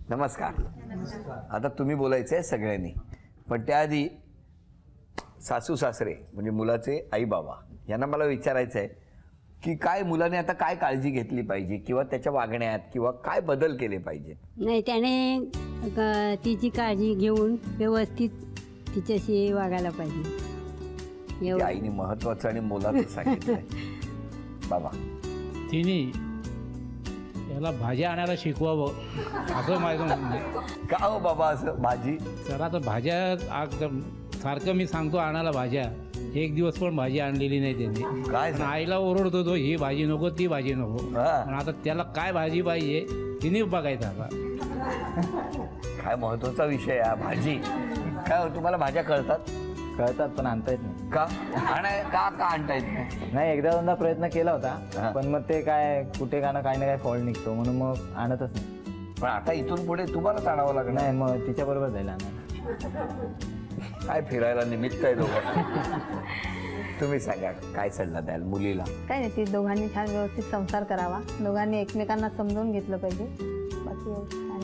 नमस्कार. आता तुम्ही बोलायचं आहे सगळ्यांनी, पण त्याआधी सासू सासरे म्हणजे मुलाचे आई बाबा यांना मला विचारायचं आहे की काय मुलाने आता काय काळजी घेतली पाहिजे किंवा त्याच्या वागण्यात किंवा काय बदल केले पाहिजेत. नाही, त्याने तिची काळजी घेऊन व्यवस्थित तिच्याशी वागायला पाहिजे. त्या आईने महत्वाचं आणि मोलाचं सांगितलंय. बाबा, तिने याला भाज्या आणायला शिकवावं असं माझं म्हणणं आहे. का हो बाबा असं भाजी? तर आता भाज्या सारखं मी सांगतो आणायला भाज्या, एक दिवस पण भाजी आणलेली नाही त्यांनी. काय पण आईला ओरडतो तो, ही भाजी नको ती भाजी नको. पण आता त्याला काय भाजी पाहिजे तिने बघायचं. आता काय महत्वाचा विषय आहे भाजी. काय हो, तुम्हाला भाज्या कळतात? कळतात पण आणता येत नाही. का का आणता येत नाही? नाही, एकदा दोनदा प्रयत्न केला होता पण मग ते काय कुठे काही ना काही फॉल्ट निघतो म्हणून मग आणतच नाही. पण आता इथून पुढे तुम्हालाच आणावं लागणार. नाही, मग तिच्या बरोबर जाईल आणायला. काय फिरायला निमित्त आहे दोघं. तुम्ही सांगा काय सल्ला द्याल मुलीला? काय नाही, ती दोघांनी छान व्यवस्थित संसार करावा, दोघांनी एकमेकांना समजून घेतलं पाहिजे,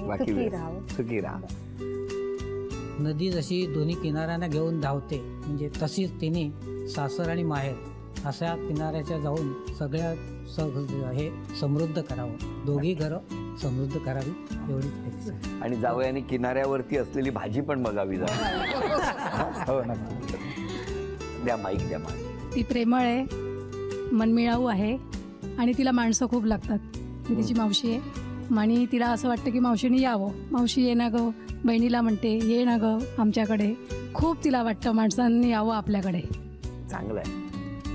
बाकी सुखी राहावं. सुखी राहा. नदी जशी दोन्ही किनाऱ्यांना घेऊन धावते म्हणजे तशीच तिने सासर आणि माहेर अशा किनाऱ्याच्या जाऊन सगळ्या हे समृद्ध करावं, दोघी घरं समृद्ध करावी एवढीच. आणि जावयाने किनाऱ्यावरती असलेली भाजी पण बघावी जावं. हो नक्की. द्या माईक, द्या माईक. ती प्रेमळ आहे, मनमिळाऊ आहे आणि तिला माणसं खूप लागतात. मी तिची मावशी आहे आणि तिला असं वाटतं की मावशीने यावं. मावशी ये ना गं, बहिणीला म्हणते ये ना गं आमच्याकडे. खूप तिला वाटतं माणसांनी यावं आपल्याकडे. चांगलं आहे.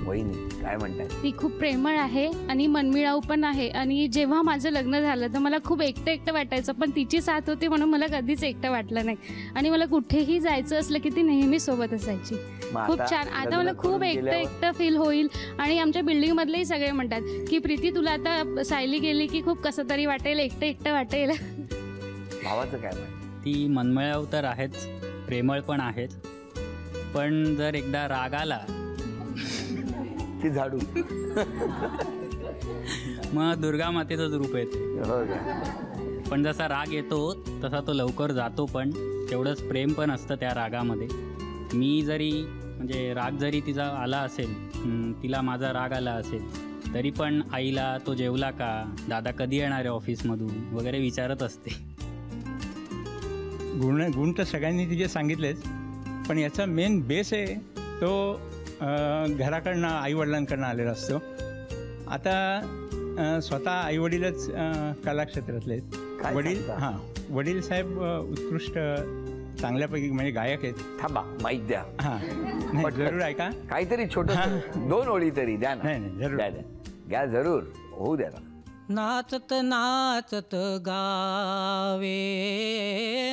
वहिनी काय म्हणताय? ती खूप प्रेमळ आहे आणि मनमिळाऊ पण आहे. आणि जेव्हा माझं लग्न झालं तर मला खूप एकटं वाटायचं, पण तिची साथ होती म्हणून मला कधीच एकटं वाटलं नाही. आणि मला कुठेही जायचं असलं की ती नेहमी सोबत असायची. खूप छान. आता मला खूप एकटं फील होईल. आणि आमच्या बिल्डिंग मधलेही सगळे म्हणतात की प्रीती तुला आता सायली गेली की खूप कसं तरी वाटेल, एकटं वाटेल. भावाचं काय म्हणतं? ती मनमिळाऊ तर आहेच, प्रेमळ पण आहेच, पण जर एकदा राग आला की झाडू मग दुर्गा मातेचंच रूप येते. हो का? पण जसा राग येतो तसा तो लवकर जातो, पण तेवढंच प्रेम पण असतं त्या रागामध्ये. मी जरी म्हणजे राग जरी तिचा आला असेल, तिला माझा राग आला असेल तरी पण आईला तो जेवला का, दादा कधी येणार आहे ऑफिसमधून वगैरे विचारत असते. गुण तर सगळ्यांनी तिचे सांगितलेच, पण याचा मेन बेस आहे तो घराकडनं आईवडिलांकडनं आलेला असतो. आता स्वतः आईवडीलच कलाक्षेत्रातले आहेत. वडील साहेब उत्कृष्ट चांगल्यापैकी म्हणजे गायक आहेत. थांबा, माईक द्या. नाही, जरूर ऐका. काहीतरी छोटं 2 ओळी तरी द्या ना. नाही, जरूर द्या, जरूर होऊ द्या ना. नाचत नाचत गावे,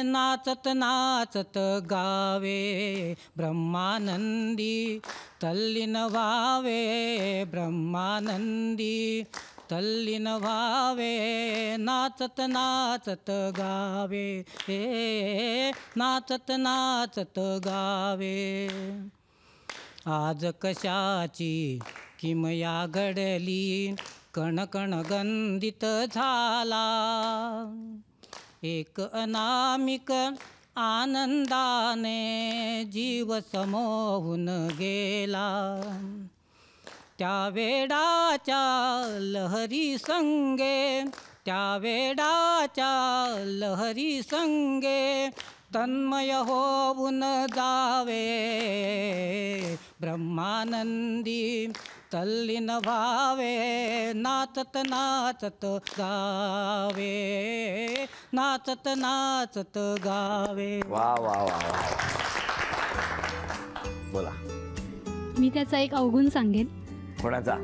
नाचत नाचत गावे, ब्रह्मानंदी तल्लीन व्हावे, ब्रह्मानंदी तल्लीन व्हावे. नाचत नाचत गावे, नाचत नाचत गावे. आज कशाची किमया घडली, कण कण गंधित झाला, एक अनामिक आनंदाने जीव समोहून गेला. त्या वेडाच्या लहरी संगे, त्या वेडाच्या लहरी संगे तन्मय होऊन जावे, ब्रह्मानंदी तल्लीन व्हावे. नाचत नाचत गावे, नाचत नाचत गावे. वा वा वा वा. बोला. मी त्याचा एक अवगुण सांगेन. कोणाचा?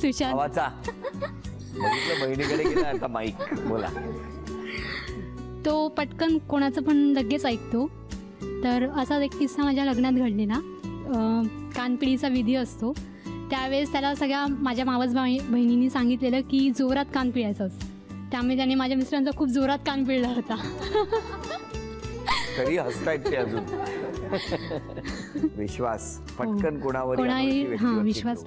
सुशांत. भावाचा. बघितलं, बहिणीकडे गेला आता माईक. बोला. तो पटकन कोणाचं पण लगेच ऐकतो. तर असाच एक किस्सा माझ्या लग्नात घडलेला. कानपिढीचा विधी असतो त्यावेळेस त्याला सगळ्या माझ्या मावस बहिणींनी सांगितलेलं की जोरात कान पिळायचं असतं. त्यामुळे त्याने माझ्या मिस्टरांचा खूप जोरात कान पिळला होता. तरी हसतायत ते अजून. विश्वास पटकन कोणावर विश्वास